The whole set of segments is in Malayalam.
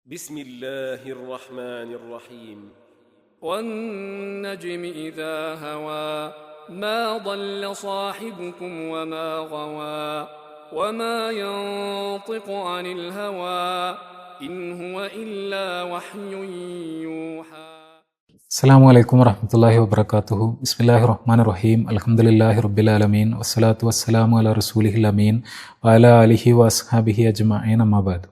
بسم الله الرحمن الرحيم والنجم إذا هوى ما ضل صاحبكم وما غوى وما ينطق عن الهوى إن هو إلا وحي يوحى. അസ്സലാമു അലൈക്കും വറഹ്മത്തുള്ളാഹി വബറകാതുഹു. ബിസ്മില്ലാഹിർ റഹ്മാനിർ റഹീം. അൽഹംദുലില്ലാഹി റബ്ബിൽ ആലമീൻ വസ്സലാത്തു വസ്സലാമു അലാ റസൂലിഹിൽ അമീൻ വഅലാ ആലിഹി വഅസ്ഹാബിഹി അജ്മഈൻ. അമ്മാ ബഅദ്.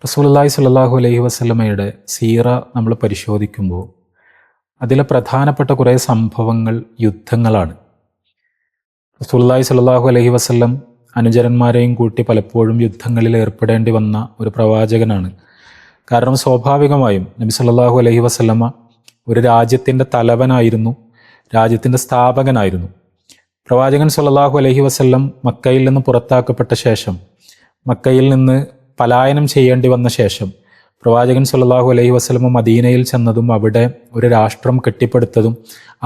റസൂലുള്ളാഹി സ്വല്ലല്ലാഹു അലൈഹി വസല്ലമയുടെ സീറ നമ്മൾ പരിശോധിക്കുമ്പോൾ അതിലെ പ്രധാനപ്പെട്ട കുറേ സംഭവങ്ങൾ യുദ്ധങ്ങളാണ്. റസൂലുള്ളാഹി സ്വല്ലല്ലാഹു അലൈഹി വസല്ലം അനുചരന്മാരെയും കൂട്ടി പലപ്പോഴും യുദ്ധങ്ങളിൽ ഏർപ്പെടേണ്ടി വന്ന ഒരു പ്രവാചകനാണ്. കാരണം സ്വാഭാവികമായും നബി സല്ലല്ലാഹു അലൈഹി വസല്ലമ ഒരു രാജ്യത്തിൻ്റെ തലവനായിരുന്നു, രാജ്യത്തിൻ്റെ സ്ഥാപകനായിരുന്നു. പ്രവാചകൻ സല്ലല്ലാഹു അലൈഹി വസല്ലം മക്കയിൽ നിന്ന് പുറത്താക്കപ്പെട്ട ശേഷം, മക്കയിൽ നിന്ന് പലായനം ചെയ്യേണ്ടി വന്ന ശേഷം പ്രവാചകൻ സല്ലല്ലാഹു അലൈഹി വസല്ലമ മദീനയിൽ ചെന്നതും അവിടെ ഒരു രാഷ്ട്രം കെട്ടിപ്പടുത്തതും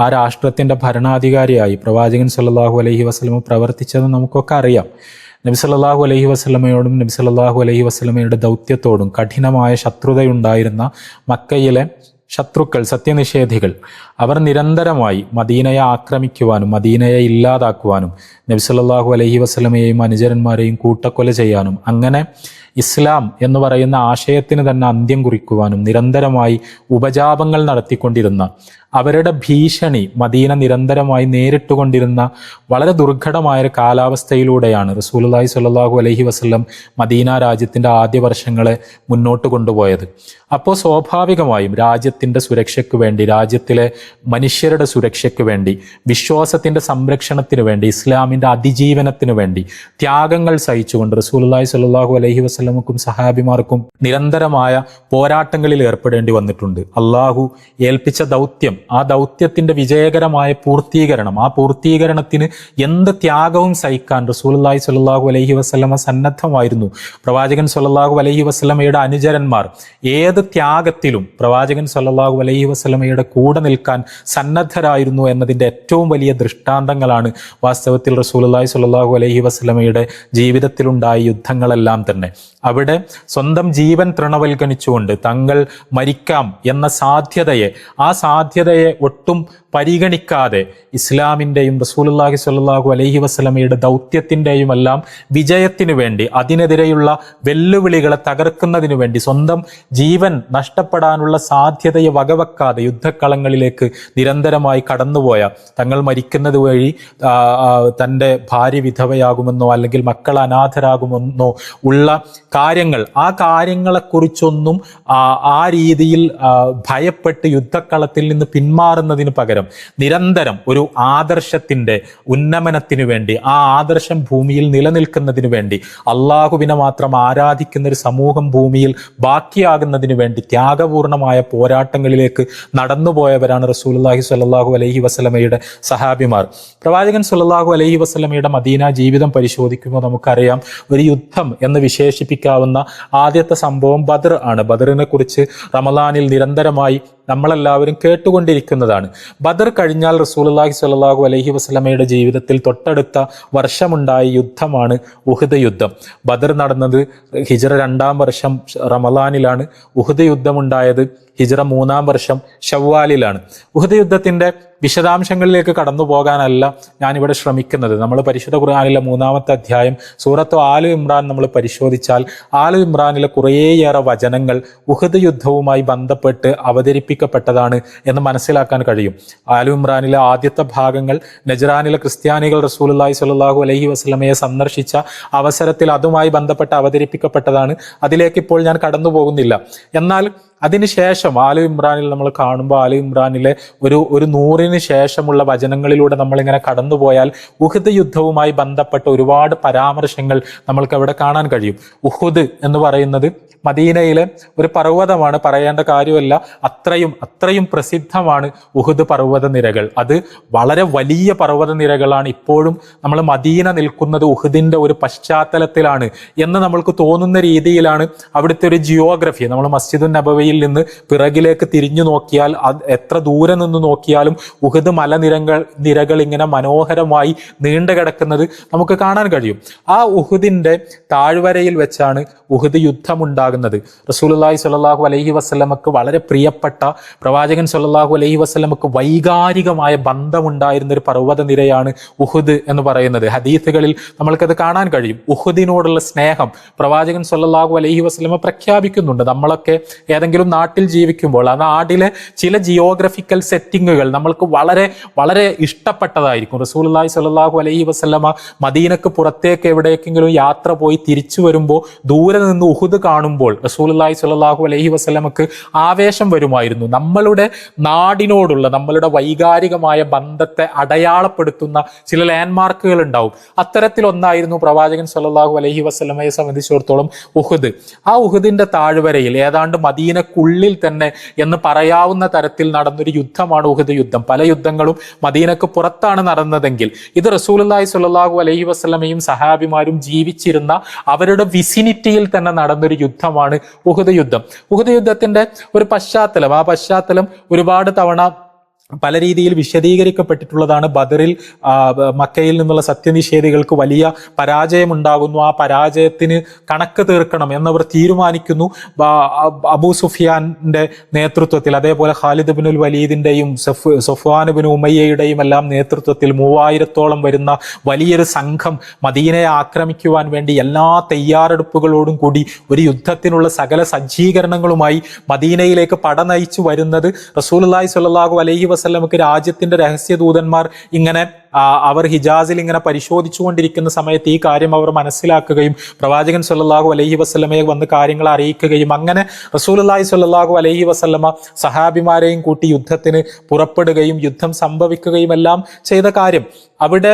ആ രാഷ്ട്രത്തിൻ്റെ ഭരണാധികാരിയായി പ്രവാചകൻ സല്ലല്ലാഹു അലൈഹി വസല്ലമ പ്രവർത്തിച്ചതും നമുക്കൊക്കെ അറിയാം. നബി സല്ലല്ലാഹു അലൈഹി വസല്ലമയോടും നബി സല്ലല്ലാഹു അലൈഹി വസല്ലമയുടെ ദൗത്യത്തോടും കഠിനമായ ശത്രുതയുണ്ടായിരുന്ന മക്കയിലെ ശത്രുക്കൾ, സത്യനിഷേധികൾ, അവർ നിരന്തരമായി മദീനയെ ആക്രമിക്കുവാനും മദീനയെ ഇല്ലാതാക്കുവാനും നബി സല്ലല്ലാഹു അലൈഹി വസല്ലമയെയും അനുചരന്മാരെയും കൂട്ടക്കൊല ചെയ്യാനും അങ്ങനെ ഇസ്ലാം എന്ന് പറയുന്ന ആശയത്തിന് തന്നെ അന്ത്യം കുറിക്കുവാനും നിരന്തരമായി ഉപജാപങ്ങൾ നടത്തിക്കൊണ്ടിരുന്ന, അവരുടെ ഭീഷണി മദീന നിരന്തരമായി നേരിട്ടുകൊണ്ടിരുന്ന വളരെ ദുർഘടമായൊരു കാലാവസ്ഥയിലൂടെയാണ് റസൂലുള്ളാഹി സ്വല്ലല്ലാഹു അലൈഹി വസല്ലം മദീന രാജ്യത്തിൻ്റെ ആദ്യ വർഷങ്ങളെ മുന്നോട്ട് കൊണ്ടുപോയത്. അപ്പോൾ സ്വാഭാവികമായും രാജ്യത്തിൻ്റെ സുരക്ഷയ്ക്ക് വേണ്ടി, രാജ്യത്തിലെ മനുഷ്യരുടെ സുരക്ഷയ്ക്ക് വേണ്ടി, വിശ്വാസത്തിൻ്റെ സംരക്ഷണത്തിന് വേണ്ടി, ഇസ്ലാമിൻ്റെ അതിജീവനത്തിന് വേണ്ടി ത്യാഗങ്ങൾ സഹിച്ചുകൊണ്ട് റസൂലുള്ളാഹി സ്വല്ലല്ലാഹു അലൈഹി വസല്ലമക്കും സഹാബിമാർക്കും നിരന്തരമായ പോരാട്ടങ്ങളിൽ ഏർപ്പെടേണ്ടി വന്നിട്ടുണ്ട്. അള്ളാഹു ഏൽപ്പിച്ച ദൗത്യം, ആ ദൗത്യത്തിന്റെ വിജയകരമായ പൂർത്തീകരണം, ആ പൂർത്തീകരണത്തിന് എന്ത് ത്യാഗവും സഹിക്കാൻ റസൂലുള്ളാഹി സ്വല്ലല്ലാഹു അലൈഹി വസല്ലമ സന്നദ്ധമായിരുന്നു. പ്രവാചകൻ സ്വല്ലല്ലാഹു അലൈഹി വസല്ലമയുടെ അനുചരന്മാർ ഏത് ത്യാഗത്തിലും പ്രവാചകൻ സ്വല്ലല്ലാഹു അലൈഹി വസല്ലമയുടെ കൂടെ നിൽക്കാൻ സന്നദ്ധരായിരുന്നു എന്നതിൻ്റെ ഏറ്റവും വലിയ ദൃഷ്ടാന്തങ്ങളാണ് വാസ്തവത്തിൽ റസൂലുള്ളാഹി സ്വല്ലല്ലാഹു അലൈഹി വസല്ലമയുടെ ജീവിതത്തിലുണ്ടായ യുദ്ധങ്ങളെല്ലാം തന്നെ. അവിടെ സ്വന്തം ജീവൻ തൃണവൽക്കരിച്ചുകൊണ്ട് തങ്ങൾ മരിക്കാം എന്ന സാധ്യതയെ, ആ സാധ്യതയെ ഒട്ടും പരിഗണിക്കാതെ ഇസ്ലാമിൻ്റെയും റസൂലുള്ളാഹി സ്വല്ലല്ലാഹു അലൈഹി വസല്ലമയുടെ ദൗത്യത്തിൻ്റെയും എല്ലാം വിജയത്തിനു വേണ്ടി, അതിനെതിരെയുള്ള വെല്ലുവിളികളെ തകർക്കുന്നതിനു വേണ്ടി സ്വന്തം ജീവൻ നഷ്ടപ്പെടാനുള്ള സാധ്യതയെ വകവെക്കാതെ യുദ്ധക്കളങ്ങളിലേക്ക് നിരന്തരമായി കടന്നുപോയ, തങ്ങൾ മരിക്കുന്നത് വഴി തൻ്റെ ഭാര്യ വിധവയാകുമെന്നോ അല്ലെങ്കിൽ മക്കൾ അനാഥരാകുമെന്നോ ഉള്ള കാര്യങ്ങൾ, ആ കാര്യങ്ങളെക്കുറിച്ചൊന്നും ആ രീതിയിൽ ഭയപ്പെട്ട് യുദ്ധക്കളത്തിൽ നിന്ന് പിന്മാറുന്നതിന് പകരം നിരന്തരം ഒരു ആദർശത്തിൻ്റെ ഉന്നമനത്തിനു വേണ്ടി, ആ ആദർശം ഭൂമിയിൽ നിലനിൽക്കുന്നതിന് വേണ്ടി, അള്ളാഹുവിനെ മാത്രം ആരാധിക്കുന്ന ഒരു സമൂഹം ഭൂമിയിൽ ബാക്കിയാകുന്നതിന് വേണ്ടി ത്യാഗപൂർണമായ പോരാട്ടങ്ങളിലേക്ക് നടന്നുപോയവരാണ് റസൂലുള്ളാഹി സ്വല്ലല്ലാഹു അലൈഹി വസല്ലമയുടെ സഹാബിമാർ. പ്രവാചകൻ സ്വല്ലല്ലാഹു അലൈഹി വസല്ലമയുടെ മദീന ജീവിതം പരിശോധിക്കുമ്പോൾ നമുക്കറിയാം, ഒരു യുദ്ധം എന്ന് വിശേഷിപ്പിക്കാവുന്ന ആദ്യത്തെ സംഭവം ബദർ ആണ്. ബദറിനെ കുറിച്ച് റമളാനിൽ നിരന്തരമായി നമ്മളെല്ലാവരും കേട്ടുകൊണ്ടിരിക്കുന്നതാണ്. ബദർ കഴിഞ്ഞാൽ റസൂലുള്ളാഹി സ്വല്ലല്ലാഹു അലൈഹി വസല്ലമയുടെ ജീവിതത്തിൽ തൊട്ടടുത്ത വർഷമുണ്ടായ യുദ്ധമാണ് ഉഹദ് യുദ്ധം. ബദർ നടന്നത് ഹിജ്റ 2-ാം വർഷം റമളാനിലാണ്. ഉഹദ് യുദ്ധമുണ്ടായത് ഹിജ്റ 3-ാം വർഷം ശവ്വാലിലാണ്. ഉഹദ് യുദ്ധത്തിൻ്റെ വിശദാംശങ്ങളിലേക്ക് കടന്നു പോകാനല്ല ഞാനിവിടെ ശ്രമിക്കുന്നത്. നമ്മൾ പരിശുദ്ധ ഖുർആനിലെ 3-ാമത്തെ അധ്യായം സൂറത്ത് ആലു ഇമ്രാൻ നമ്മൾ പരിശോധിച്ചാൽ ആലു ഇമ്രാനിലെ കുറേയേറെ വചനങ്ങൾ ഉഹദ് യുദ്ധവുമായി ബന്ധപ്പെട്ട് അവതരിപ്പിക്കപ്പെട്ടതാണ് എന്ന് മനസ്സിലാക്കാൻ കഴിയും. ആലു ഇമ്രാനിലെ ആദ്യത്തെ ഭാഗങ്ങൾ നജ്റാനിലെ ക്രിസ്ത്യാനികൾ റസൂലുള്ളാഹി സ്വല്ലല്ലാഹു അലൈഹി വസല്ലമയെ സന്ദർശിച്ച അവസരത്തിൽ അതുമായി ബന്ധപ്പെട്ട് അവതരിപ്പിക്കപ്പെട്ടതാണ്. അതിലേക്ക് ഇപ്പോൾ ഞാൻ കടന്നു പോകുന്നില്ല. എന്നാൽ അതിനുശേഷം ആലു ഇമ്രാനിൽ നമ്മൾ കാണുമ്പോൾ ആലു ഇമ്രാനിലെ ഒരു 100-ന് ശേഷമുള്ള വചനങ്ങളിലൂടെ നമ്മളിങ്ങനെ കടന്നുപോയാൽ ഉഹദ് യുദ്ധവുമായി ബന്ധപ്പെട്ട ഒരുപാട് പരാമർശങ്ങൾ നമ്മൾക്ക് അവിടെ കാണാൻ കഴിയും. ഉഹദ് എന്ന് പറയുന്നത് മദീനയിലെ ഒരു പർവ്വതമാണ്, പറയേണ്ട കാര്യമല്ല, അത്രയും പ്രസിദ്ധമാണ് ഉഹദ് പർവ്വത നിരകൾ. അത് വളരെ വലിയ പർവ്വത നിരകളാണ്. ഇപ്പോഴും നമ്മൾ മദീന നിൽക്കുന്നത് ഉഹദിൻ്റെ ഒരു പശ്ചാത്തലത്തിലാണ് എന്ന് നമ്മൾക്ക് തോന്നുന്ന രീതിയിലാണ് അവിടുത്തെ ഒരു ജിയോഗ്രഫി. നമ്മൾ മസ്ജിദുൻ നബവിയിൽ വഴിയിൽ നിന്ന് പിറകിലേക്ക് തിരിഞ്ഞു നോക്കിയാൽ എത്ര ദൂരെ നിന്ന് നോക്കിയാലും ഉഹദ് നിരകൾ ഇങ്ങനെ മനോഹരമായി നീണ്ടു കിടക്കുന്നത് നമുക്ക് കാണാൻ കഴിയും. ആ ഉഹുദിന്റെ താഴ്വരയിൽ വെച്ചാണ് ഉഹദ് യുദ്ധമുണ്ടാകുന്നത്. റസൂലുള്ളാഹി സ്വല്ലല്ലാഹു അലൈഹി വസല്ലമക്ക് വളരെ പ്രിയപ്പെട്ട, പ്രവാചകൻ സ്വല്ലല്ലാഹു അലൈഹി വസല്ലമക്ക് വൈകാരികമായ ബന്ധമുണ്ടായിരുന്ന ഒരു പർവ്വത നിരയാണ് ഉഹുദ് എന്ന് പറയുന്നത്. ഹദീസുകളിൽ നമ്മൾക്കത് കാണാൻ കഴിയും. ഉഹുദിനോടുള്ള സ്നേഹം പ്രവാചകൻ സ്വല്ലല്ലാഹു അലൈഹി വസല്ലമ പ്രഖ്യാപിക്കുന്നുണ്ട്. നമ്മളൊക്കെ ഏതെങ്കിലും നാട്ടിൽ ജീവിക്കുമ്പോൾ ആ നാട്ടിലെ ചില ജിയോഗ്രഫിക്കൽ സെറ്റിങ്ങുകൾ നമ്മൾക്ക് വളരെ വളരെ ഇഷ്ടപ്പെട്ടതായിരിക്കും. റസൂലുള്ളാഹി സ്വല്ലല്ലാഹു അലൈഹി വസല്ലമ മദീനക്ക് പുറത്തേക്ക് എവിടേക്കെങ്കിലും യാത്ര പോയി തിരിച്ചു വരുമ്പോൾ ദൂരെ നിന്ന് ഉഹുദ് കാണുമ്പോൾ റസൂലുള്ളാഹി സ്വല്ലല്ലാഹു അലൈഹി വസല്ലമക്ക് ആവേശം വരുമായിരുന്നു. നമ്മളുടെ നാടിനോടുള്ള നമ്മളുടെ വൈകാരികമായ ബന്ധത്തെ അടയാളപ്പെടുത്തുന്ന ചില ലാൻഡ്മാർക്കുകൾ ഉണ്ടാവും. അത്തരത്തിലൊന്നായിരുന്നു പ്രവാചകൻ സ്വല്ലല്ലാഹു അലൈഹി വസല്ലമയെ സംബന്ധിച്ചിടത്തോളം ഉഹുദ്. ആ ഉഹുദിന്റെ താഴ്വരയിൽ ഏതാണ്ട് മദീനക്കുള്ളിൽ തന്നെ എന്ന് പറയാവുന്ന തരത്തിൽ നടന്നൊരു യുദ്ധമാണ് ഉഹുദ് യുദ്ധം. പല യുദ്ധങ്ങളും മദീനക്ക് പുറത്താണ് നടന്നതെങ്കിൽ ഇത് റസൂലുള്ളാഹി സ്വല്ലല്ലാഹു അലൈഹി വസല്ലമയും സഹാബിമാരും ജീവിച്ചിരുന്ന അവരുടെ വിസിനിറ്റിയിൽ തന്നെ നടന്നൊരു യുദ്ധമാണ് ഉഹുദ് യുദ്ധം. ഉഹുദ് യുദ്ധത്തിന്റെ ഒരു പശ്ചാത്തലം, ആ പശ്ചാത്തലം ഒരുപാട് തവണ പല രീതിയിൽ വിശദീകരിക്കപ്പെട്ടിട്ടുള്ളതാണ്. ബദറിൽ മക്കയിൽ നിന്നുള്ള സത്യനിഷേധികൾക്ക് വലിയ പരാജയമുണ്ടാകുന്നു. ആ പരാജയത്തിന് കണക്ക് തീർക്കണം എന്നവർ തീരുമാനിക്കുന്നു. അബൂ സുഫിയാന്റെ നേതൃത്വത്തിൽ, അതേപോലെ ഖാലിദ് ഇബ്നുൽ വലീദിന്റെയും സഫ്വാൻ ഇബ്നു ഉമയ്യയുടെയും എല്ലാം നേതൃത്വത്തിൽ 3000-ഓളം വരുന്ന വലിയൊരു സംഘം മദീനയെ ആക്രമിക്കുവാൻ വേണ്ടി എല്ലാ തയ്യാറെടുപ്പുകളോടും കൂടി ഒരു യുദ്ധത്തിനുള്ള സകല സജ്ജീകരണങ്ങളുമായി മദീനയിലേക്ക് പട നയിച്ചു വരുന്നത് റസൂലുള്ളാഹി സ്വല്ലല്ലാഹു അലൈഹി വസല്ലമക്ക് രാജ്യത്തിന്റെ രഹസ്യദൂതന്മാർ ഇങ്ങനെ അവർ ഹിജാസിൽ ഇങ്ങനെ പരിശോധിച്ചുകൊണ്ടിരിക്കുന്ന സമയത്ത് ഈ കാര്യം അവർ മനസ്സിലാക്കുകയും പ്രവാചകൻ സ്വല്ലല്ലാഹു അലൈഹി വസല്ലമയെ വന്ന് കാര്യങ്ങൾ അറിയിക്കുകയും അങ്ങനെ റസൂലുള്ളാഹി സ്വല്ലല്ലാഹു അലൈഹി വസല്ലമ സഹാബിമാരെയും കൂട്ടി യുദ്ധത്തിന് പുറപ്പെടുകയും യുദ്ധം സംഭവിക്കുകയും എല്ലാം ചെയ്ത കാര്യം. അവിടെ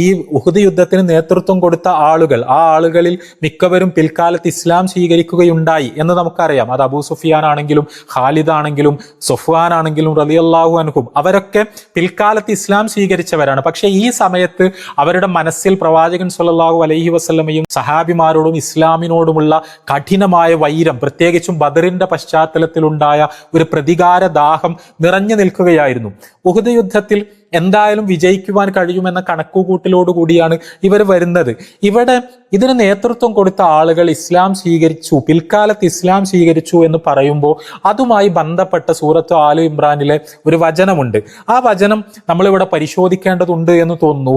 ഈ ഉഹുദ് യുദ്ധത്തിന് നേതൃത്വം കൊടുത്ത ആളുകൾ, ആ ആളുകളിൽ മിക്കവരും പിൽക്കാലത്ത് ഇസ്ലാം സ്വീകരിക്കുകയുണ്ടായി എന്ന് നമുക്കറിയാം. അത് അബൂ സുഫിയാൻ ആണെങ്കിലും ഖാലിദ് ആണെങ്കിലും സഫ്വാൻ ആണെങ്കിലും റളിയല്ലാഹു അൻഹും അവരൊക്കെ പിൽക്കാലത്ത് ഇസ്ലാം സ്വീകരിച്ചവരാണ്. പക്ഷെ ഈ സമയത്ത് അവരുടെ മനസ്സിൽ പ്രവാചകൻ സ്വല്ലല്ലാഹു അലൈഹി വസല്ലമയും സഹാബിമാരോടും ഇസ്ലാമിനോടുമുള്ള കഠിനമായ വൈരം, പ്രത്യേകിച്ചും ബദറിന്റെ പശ്ചാത്തലത്തിലുണ്ടായ ഒരു പ്രതികാര ദാഹം നിറഞ്ഞു നിൽക്കുകയായിരുന്നു. ഉഹുദ് യുദ്ധത്തിൽ എന്തായാലും വിജയിക്കുവാൻ കഴിയുമെന്ന കണക്കുകൂട്ടലോടുകൂടിയാണ് ഇവർ വരുന്നത്. ഇവിടെ ഇതിന് നേതൃത്വം കൊടുത്ത ആളുകൾ ഇസ്ലാം സ്വീകരിച്ചു, പിൽക്കാലത്ത് ഇസ്ലാം സ്വീകരിച്ചു എന്ന് പറയുമ്പോൾ അതുമായി ബന്ധപ്പെട്ട സൂറത്ത് ആലു ഇമ്രാനിലെ ഒരു വചനമുണ്ട്. ആ വചനം നമ്മളിവിടെ പരിശോധിക്കേണ്ടതുണ്ട് എന്ന് തോന്നുന്നു.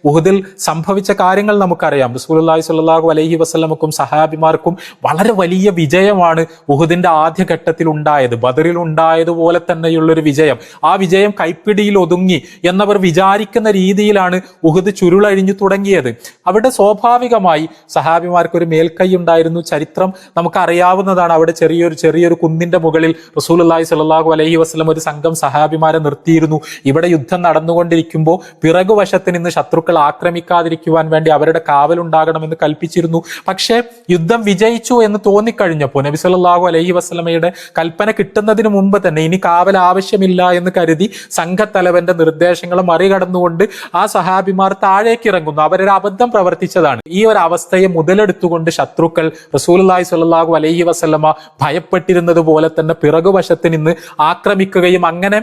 ഉഹുദിൽ സംഭവിച്ച കാര്യങ്ങൾ നമുക്കറിയാം. റസൂലുള്ളാഹി സ്വല്ലല്ലാഹു അലൈഹി വസല്ലമക്കും സഹാബിമാർക്കും വളരെ വലിയ വിജയമാണ് ഉഹുദിന്റെ ആദ്യഘട്ടത്തിൽ ഉണ്ടായത്. ബദറിൽ ഉണ്ടായതുപോലെ തന്നെയുള്ളൊരു വിജയം. ആ വിജയം കൈപ്പിടിയിൽ ഒതുങ്ങി എന്നവർ വിചാരിക്കുന്ന രീതിയിലാണ് ഉഹുദ് ചുരുളഴിഞ്ഞു തുടങ്ങിയത്. അവിടെ സ്വാഭാവികമായി സഹാബിമാർക്ക് ഒരു മേൽക്കൈ ഉണ്ടായിരുന്നു. ചരിത്രം നമുക്ക് അറിയാവുന്നതാണ്. അവിടെ ചെറിയൊരു കുന്നിന്റെ മുകളിൽ റസൂലുള്ളാഹി സ്വല്ലല്ലാഹു അലൈഹി വസല്ലം ഒരു സംഘം സഹാബിമാരെ നിർത്തിയിരുന്നു. ഇവിടെ യുദ്ധം നടന്നുകൊണ്ടിരിക്കുമ്പോൾ പിറകുവശത്ത് നിന്ന് ശത്രുക്കൾ ആക്രമിക്കാതിരിക്കുവാൻ വേണ്ടി അവരുടെ കാവലുണ്ടാകണമെന്ന് കൽപ്പിച്ചിരുന്നു. പക്ഷേ യുദ്ധം വിജയിച്ചു എന്ന് തോന്നിക്കഴിഞ്ഞപ്പോൾ നബി സല്ലല്ലാഹു അലൈഹി വസല്ലമയുടെ കൽപ്പന കിട്ടുന്നതിന് മുമ്പ് തന്നെ ഇനി കാവൽ ആവശ്യമില്ല എന്ന് കരുതി സംഘത്തലവന്റെ നിർദ്ദേശങ്ങൾ മറികടന്നുകൊണ്ട് ആ സഹാബിമാർ താഴേക്ക് ഇറങ്ങുന്നു. അവരൊരു അബദ്ധം പ്രവർത്തിച്ചതാണ്. ഈ ഒരു അവസ്ഥയെ മുതലെടുത്തുകൊണ്ട് ശത്രുക്കൾ റസൂലുള്ളാഹി സ്വല്ലല്ലാഹു അലൈഹി വസല്ലമ ഭയപ്പെട്ടിരുന്നത് പോലെ തന്നെ പിറകുവശത്ത് നിന്ന് ആക്രമിക്കുകയും അങ്ങനെ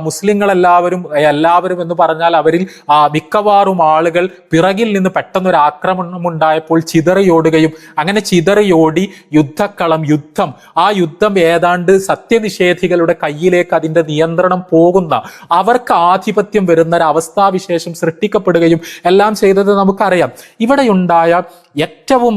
മുസ്ലിങ്ങളെല്ലാവരും എന്ന് പറഞ്ഞാൽ അവരിൽ മിക്കവാറും ആളുകൾ പിറകിൽ നിന്ന് പെട്ടെന്നൊരു ആക്രമണം ഉണ്ടായപ്പോൾ ചിതറിയോടുകയും അങ്ങനെ ചിതറിയോടി ആ യുദ്ധം ഏതാണ്ട് സത്യനിഷേധികളുടെ കയ്യിലേക്ക് അതിന്റെ നിയന്ത്രണം പോകുന്ന, അവർക്ക് ആധിപത്യം വരുന്ന ഒരു അവസ്ഥാവിശേഷം സൃഷ്ടിക്കപ്പെടുകയും എല്ലാം ചെയ്തത് നമുക്കറിയാം. ഇവിടെയുണ്ടായ ഏറ്റവും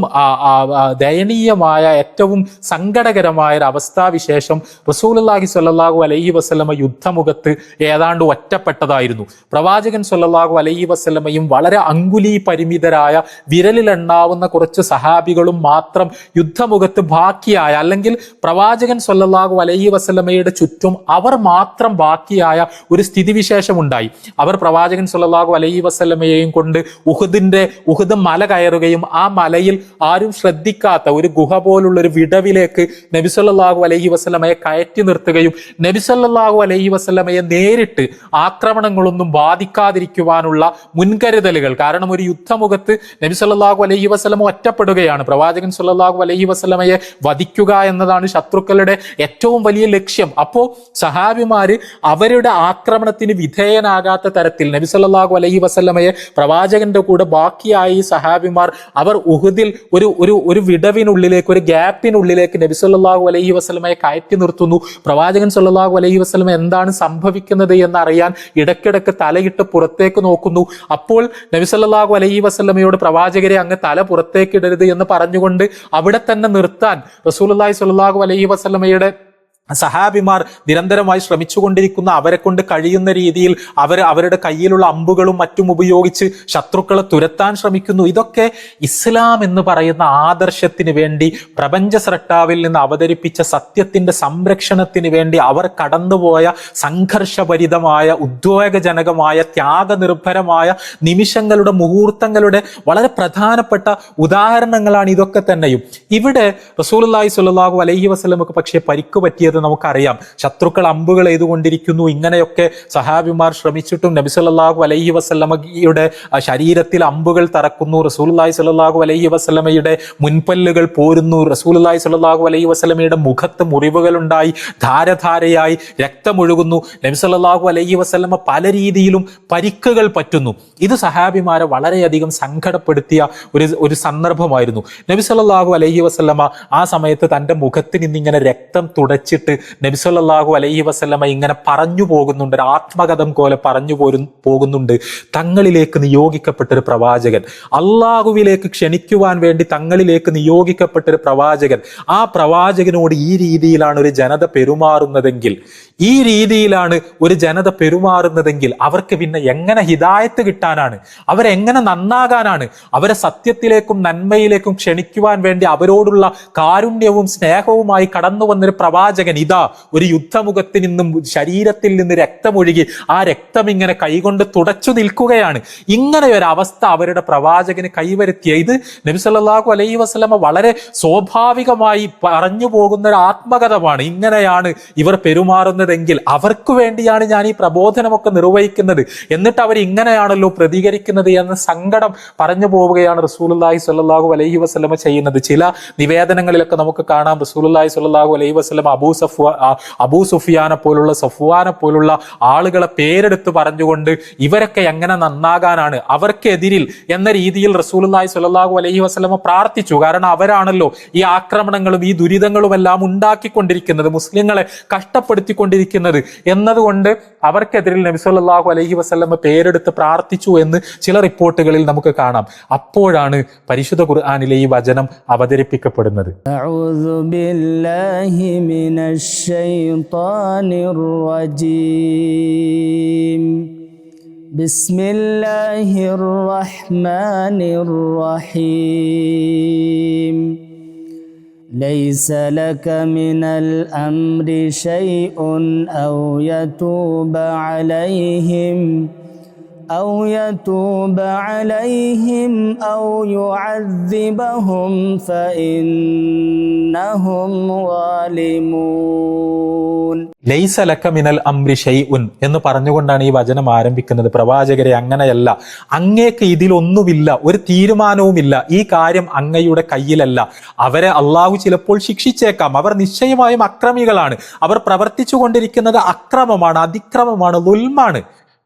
ദയനീയമായ, ഏറ്റവും സങ്കടകരമായ ഒരു അവസ്ഥാവിശേഷം റസൂലുള്ളാഹി സ്വല്ലല്ലാഹു അലൈഹി വസല്ലമ യുദ്ധമുഖത്ത് ഏതാണ്ട് ഒറ്റപ്പെട്ടതായിരുന്നു. പ്രവാചകൻ സ്വല്ലല്ലാഹു അലൈഹി വസല്ലമയും വളരെ അങ്കുലീ പരിമിതരായ വിരലിലെണ്ണാവുന്ന കുറച്ച് സഹാബികളും മാത്രം യുദ്ധമുഖത്ത് ബാക്കിയായ, അല്ലെങ്കിൽ പ്രവാചകൻ സ്വല്ലല്ലാഹു അലൈഹി വസല്ലമയുടെ ചുറ്റും അവർ മാത്രം ബാക്കിയായ ഒരു സ്ഥിതിവിശേഷമുണ്ടായി. അവർ പ്രവാചകൻ സ്വല്ലല്ലാഹു അലൈഹി വസല്ലമയെയും കൊണ്ട് ഉഹുദ് മല കയറുകയും ആ മലയിൽ ആരും ശ്രദ്ധിക്കാത്ത ഒരു ഗുഹ പോലുള്ള ഒരു വിടവിലേക്ക് നബി സല്ലല്ലാഹു അലൈഹി വസല്ലമയെ കയറ്റി നിർത്തുകയും നബി സല്ലല്ലാഹു അലൈഹി വസല്ലമയെ നേരിട്ട് ആക്രമണങ്ങളൊന്നും ബാധിക്കാതിരിക്കുവാനുള്ള മുൻകരുതലുകൾ. കാരണം ഒരു യുദ്ധമുഖത്ത് നബി സല്ലല്ലാഹു അലൈഹി വസല്ലമ ഒറ്റപ്പെടുകയാണ്. പ്രവാചകൻ സല്ലല്ലാഹു അലൈഹി വസല്ലമയെ വധിക്കുക എന്നതാണ് ശത്രുക്കളുടെ ഏറ്റവും വലിയ ലക്ഷ്യം. അപ്പോ സഹാബിമാര് അവരുടെ ആക്രമണത്തിന് വിധേയനാകാത്ത തരത്തിൽ നബി സല്ലല്ലാഹു അലൈഹി വസല്ലമയെ പ്രവാചകന്റെ കൂടെ ബാക്കിയായ ഈ സഹാബിമാർ അവർ ഉഹുദിൽ ഒരു വിടവിനുള്ളിലേക്ക്, ഒരു ഗ്യാപ്പിനുള്ളിലേക്ക് നബി സല്ലല്ലാഹു അലൈഹി വസല്ലമയെ കയറ്റി നിർത്തുന്നു. പ്രവാചകൻ സല്ലല്ലാഹു അലൈഹി വസല്ലമ എന്താണ് സംഭവിക്കുന്നത് എന്നറിയാൻ ഇടയ്ക്കിടയ്ക്ക് തലയിട്ട് പുറത്തേക്ക് നോക്കുന്നു. അപ്പോൾ നബി സല്ലല്ലാഹു അലൈഹി വസല്ലമയോട് പ്രവാചകരെ അങ്ങ് തല പുറത്തേക്ക് ഇടരുത് എന്ന് പറഞ്ഞുകൊണ്ട് അവിടെ തന്നെ നിർത്താൻ റസൂലുള്ളാഹി സ്വല്ലല്ലാഹു അലൈഹി വസല്ലമയുടെ സഹാബിമാർ നിരന്തരമായി ശ്രമിച്ചുകൊണ്ടിരിക്കുന്ന, അവരെ കൊണ്ട് കഴിയുന്ന രീതിയിൽ അവരുടെ കയ്യിലുള്ള അമ്പുകളും മറ്റും ഉപയോഗിച്ച് ശത്രുക്കളെ തുരത്താൻ ശ്രമിക്കുന്നു. ഇതൊക്കെ ഇസ്ലാം എന്ന് പറയുന്ന ആദർശത്തിന് വേണ്ടി, പ്രപഞ്ച സ്രഷ്ടാവിൽ നിന്ന് അവതരിപ്പിച്ച സത്യത്തിന്റെ സംരക്ഷണത്തിന് വേണ്ടി അവർ കടന്നുപോയ സംഘർഷഭരിതമായ, ഉദ്വേഗജനകമായ, ത്യാഗനിർഭരമായ നിമിഷങ്ങളുടെ, മുഹൂർത്തങ്ങളുടെ വളരെ പ്രധാനപ്പെട്ട ഉദാഹരണങ്ങളാണ് ഇതൊക്കെ തന്നെയും. ഇവിടെ റസൂലുള്ളാഹി സ്വല്ലല്ലാഹു അലൈഹി വസല്ലമക്ക് പക്ഷേ പരിക്ക് പറ്റിയത് നമുക്കറിയാം. ശത്രുക്കൾ അമ്പുകൾ എയ്തുകൊണ്ടിരിക്കുന്നു. ഇങ്ങനെയൊക്കെ സഹാബിമാർ ശ്രമിച്ചിട്ടും നബി സല്ലല്ലാഹു അലൈഹി വസല്ലമയുടെ ശരീരത്തിൽ അമ്പുകൾ തറക്കുന്നു. റസൂലുള്ളാഹി സ്വല്ലല്ലാഹു അലൈഹി വസല്ലമയുടെ മുൻപല്ലുകൾ പോരുന്നു. റസൂലുള്ളാഹി സ്വല്ലല്ലാഹു അലൈഹി വസല്ലമയുടെ മുഖത്ത് മുറിവുകൾ ഉണ്ടായി, ധാരധാരയായി രക്തമൊഴുകുന്നു. നബി സല്ലല്ലാഹു അലൈഹി വസല്ലമ പല രീതിയിലും പരിക്കുകൾ പറ്റുന്നു. ഇത് സഹാബിമാരെ വളരെയധികം സങ്കടപ്പെടുത്തിയ ഒരു സന്ദർഭമായിരുന്നു. നബി സല്ലല്ലാഹു അലൈഹി വസല്ലമ ആ സമയത്ത് തന്റെ മുഖത്ത് നിന്നിങ്ങനെ രക്തം തുടച്ചിട്ട് നബി സല്ലല്ലാഹു അലൈഹി വസല്ലമ ഇങ്ങനെ പറഞ്ഞു പോകുന്നുണ്ട്, ഒരു ആത്മകഥം പോലെ പറഞ്ഞു പോകുന്നുണ്ട്. തങ്ങളിലേക്ക് നിയോഗിക്കപ്പെട്ടൊരു പ്രവാചകൻ, അള്ളാഹുവിലേക്ക് ക്ഷണിക്കുവാൻ വേണ്ടി തങ്ങളിലേക്ക് നിയോഗിക്കപ്പെട്ടൊരു പ്രവാചകൻ, ആ പ്രവാചകനോട് ഈ രീതിയിലാണ് ഒരു ജനത പെരുമാറുന്നതെങ്കിൽ, ഈ രീതിയിലാണ് ഒരു ജനത പെരുമാറുന്നതെങ്കിൽ അവർക്ക് പിന്നെ എങ്ങനെ ഹിദായത്ത് കിട്ടാനാണ്? അവരെങ്ങനെ നന്നാകാനാണ്? അവരെ സത്യത്തിലേക്കും നന്മയിലേക്കും ക്ഷണിക്കുവാൻ വേണ്ടി അവരോടുള്ള കാരുണ്യവും സ്നേഹവുമായി കടന്നു വന്നൊരു പ്രവാചകൻ ഇതാ ഒരു യുദ്ധമുഖത്തിൽ നിന്നും ശരീരത്തിൽ നിന്ന് രക്തമൊഴുകി ആ രക്തം ഇങ്ങനെ കൈകൊണ്ട് തുടച്ചു നിൽക്കുകയാണ്. ഇങ്ങനെ ഒരു അവസ്ഥ അവരുടെ പ്രവാചകന് കൈവരുത്തിയ ഇത് നബി സല്ലല്ലാഹു അലൈഹി വസല്ലമ വളരെ സ്വാഭാവികമായി പറഞ്ഞു പോകുന്ന ഒരു ആത്മകഥമാണ്. ഇങ്ങനെയാണ് ഇവർ പെരുമാറുന്നതെങ്കിൽ അവർക്ക് വേണ്ടിയാണ് ഞാൻ ഈ പ്രബോധനമൊക്കെ നിർവഹിക്കുന്നത്, എന്നിട്ട് അവർ ഇങ്ങനെയാണല്ലോ പ്രതികരിക്കുന്നത് എന്ന സങ്കടം പറഞ്ഞു പോവുകയാണ് റസൂലുള്ളാഹി സ്വല്ലല്ലാഹു അലൈഹി വസല്ലമ ചെയ്യുന്നത്. ചില നിവേദനങ്ങളിലൊക്കെ നമുക്ക് കാണാം റസൂലുള്ളാഹി സ്വല്ലല്ലാഹു അലൈഹി വസല്ലമ അബൂ സുഫിയാനെ പോലുള്ള, സഫ്വാനെ പോലുള്ള ആളുകളെ പേരെടുത്ത് പറഞ്ഞുകൊണ്ട് ഇവരൊക്കെ എങ്ങനെ നന്നാകാനാണ്, അവർക്കെതിരിൽ എന്ന രീതിയിൽ റസൂലുള്ളാഹി സ്വല്ലല്ലാഹു അലൈഹി വസല്ലമ പ്രാർത്ഥിച്ചു. കാരണം അവരാണല്ലോ ഈ ആക്രമണങ്ങളും ഈ ദുരിതങ്ങളും എല്ലാം ഉണ്ടാക്കിക്കൊണ്ടിരിക്കുന്നത്, മുസ്ലിങ്ങളെ കഷ്ടപ്പെടുത്തിക്കൊണ്ടിരിക്കുന്നത് എന്നതുകൊണ്ട് അവർക്കെതിരിൽ നബി സല്ലല്ലാഹു അലൈഹി വസല്ലമ പേരെടുത്ത് പ്രാർത്ഥിച്ചു എന്ന് ചില റിപ്പോർട്ടുകളിൽ നമുക്ക് കാണാം. അപ്പോഴാണ് പരിശുദ്ധ ഖുർആനിലെ ഈ വചനം അവതരിപ്പിക്കപ്പെടുന്നത്. من الشيطان الرجيم بسم الله الرحمن الرحيم ليس لك من الأمر شيء أو يتوب عليهم أو يعذبهم فإنهم ظالمون. ലൈസ ലക മിനൽ അംരി ഷൈഉൻ എന്ന് പറഞ്ഞുകൊണ്ടാണ് ഈ വചനം ആരംഭിക്കുന്നത്. പ്രവാചകരെ, അങ്ങനെയല്ല, അങ്ങേക്ക് ഇതിലൊന്നുമില്ല, ഒരു തീരുമാനവുമില്ല, ഈ കാര്യം അങ്ങയുടെ കയ്യിലല്ല. അവരെ അള്ളാഹു ചിലപ്പോൾ ശിക്ഷിച്ചേക്കാം. അവർ നിശ്ചയമായും അക്രമികളാണ്. അവർ പ്രവർത്തിച്ചു കൊണ്ടിരിക്കുന്നത് അക്രമമാണ്, അതിക്രമമാണ്, ദുൽമാണ്.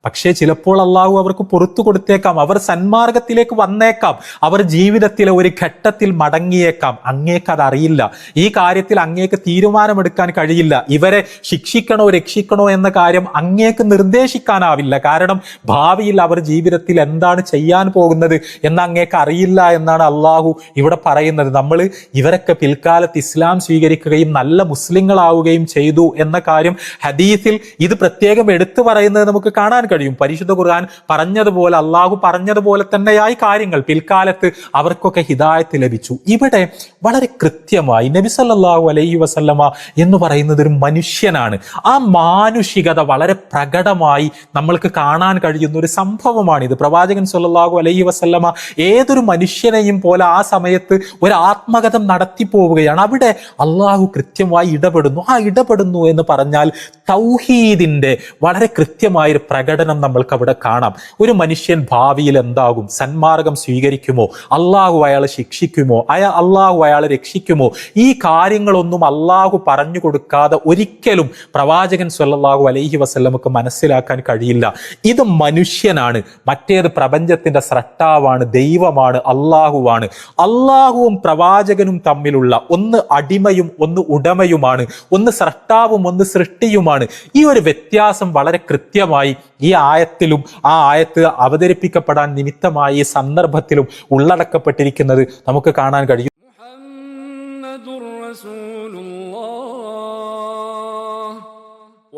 പക്ഷേ ചിലപ്പോൾ അള്ളാഹു അവർക്ക് പുറത്തു കൊടുത്തേക്കാം. അവർ സന്മാർഗത്തിലേക്ക് വന്നേക്കാം. അവർ ജീവിതത്തിലെ ഒരു ഘട്ടത്തിൽ മടങ്ങിയേക്കാം. അങ്ങേക്ക് അതറിയില്ല. ഈ കാര്യത്തിൽ അങ്ങേക്ക് തീരുമാനമെടുക്കാൻ കഴിയില്ല. ഇവരെ ശിക്ഷിക്കണോ രക്ഷിക്കണോ എന്ന കാര്യം അങ്ങേക്ക് നിർദ്ദേശിക്കാനാവില്ല. കാരണം ഭാവിയിൽ അവർ ജീവിതത്തിൽ എന്താണ് ചെയ്യാൻ പോകുന്നത് എന്ന് അങ്ങേക്ക് അറിയില്ല എന്നാണ് അള്ളാഹു ഇവിടെ പറയുന്നത്. നമ്മൾ ഇവരൊക്കെ പിൽക്കാലത്ത് ഇസ്ലാം സ്വീകരിക്കുകയും നല്ല മുസ്ലിങ്ങളാവുകയും ചെയ്തു എന്ന കാര്യം ഹദീസിൽ ഇത് പ്രത്യേകം എടുത്തു പറയുന്നത് നമുക്ക് കാണാൻ കഴിയും. പരിശുദ്ധ ഖുർആൻ പറഞ്ഞതുപോലെ, അള്ളാഹു പറഞ്ഞതുപോലെ തന്നെയായി കാര്യങ്ങൾ. പിൽക്കാലത്ത് അവർക്കൊക്കെ ഹിദായത്ത് ലഭിച്ചു. ഇവിടെ വളരെ കൃത്യമായി നബി സല്ലല്ലാഹു അലൈഹി വസല്ലമ എന്ന് പറയുന്നത് ഒരു മനുഷ്യനാണ്. ആ മാനുഷികത വളരെ പ്രകടമായി നമ്മൾക്ക് കാണാൻ കഴിയുന്ന ഒരു സംഭവമാണിത്. പ്രവാചകൻ സല്ലല്ലാഹു അലൈഹി വസല്ലമ ഏതൊരു മനുഷ്യനെയും പോലെ ആ സമയത്ത് ഒരു ആത്മകഥം നടത്തി പോവുകയാണ്. അവിടെ അള്ളാഹു കൃത്യമായി ഇടപെടുന്നു. ആ ഇടപെടുന്നു എന്ന് പറഞ്ഞാൽ തൗഹീദിന്റെ വളരെ കൃത്യമായൊരു പ്രകടനം നമ്മൾക്ക് അവിടെ കാണാം. ഒരു മനുഷ്യൻ ഭാവിയിൽ എന്താകും? സന്മാർഗം സ്വീകരിക്കുമോ? അള്ളാഹു അയാളെ ശിക്ഷിക്കുമോ? അള്ളാഹു അയാളെ രക്ഷിക്കുമോ? ഈ കാര്യങ്ങളൊന്നും അള്ളാഹു പറഞ്ഞു കൊടുക്കാതെ ഒരിക്കലും പ്രവാചകൻ സ്വല്ലല്ലാഹു അലൈഹി വസല്ലമക്ക് മനസ്സിലാക്കാൻ കഴിയില്ല. ഇത് മനുഷ്യനാണ്, മറ്റേത് പ്രപഞ്ചത്തിന്റെ സ്രഷ്ടാവാണ്, ദൈവമാണ്, അള്ളാഹുവാണ്. അള്ളാഹുവും പ്രവാചകനും തമ്മിലുള്ള ഒന്ന് അടിമയും ഒന്ന് ഉടമയുമാണ്, ഒന്ന് സ്രഷ്ടാവും ഒന്ന് സൃഷ്ടിയുമാണ്. ഈ ഒരു വ്യത്യാസം വളരെ കൃത്യമായി ഈ ആയത്തിലും ആ ആയത്ത് അവതരിപ്പിക്കപ്പെടാൻ നിമിത്തമായി ഈ സന്ദർഭത്തിലും ഉള്ളടക്കപ്പെട്ടിരിക്കുന്നത് നമുക്ക് കാണാൻ കഴിയും.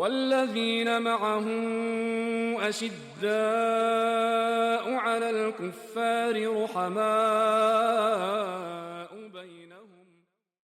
والذين معه أشداء على الكفار رحماء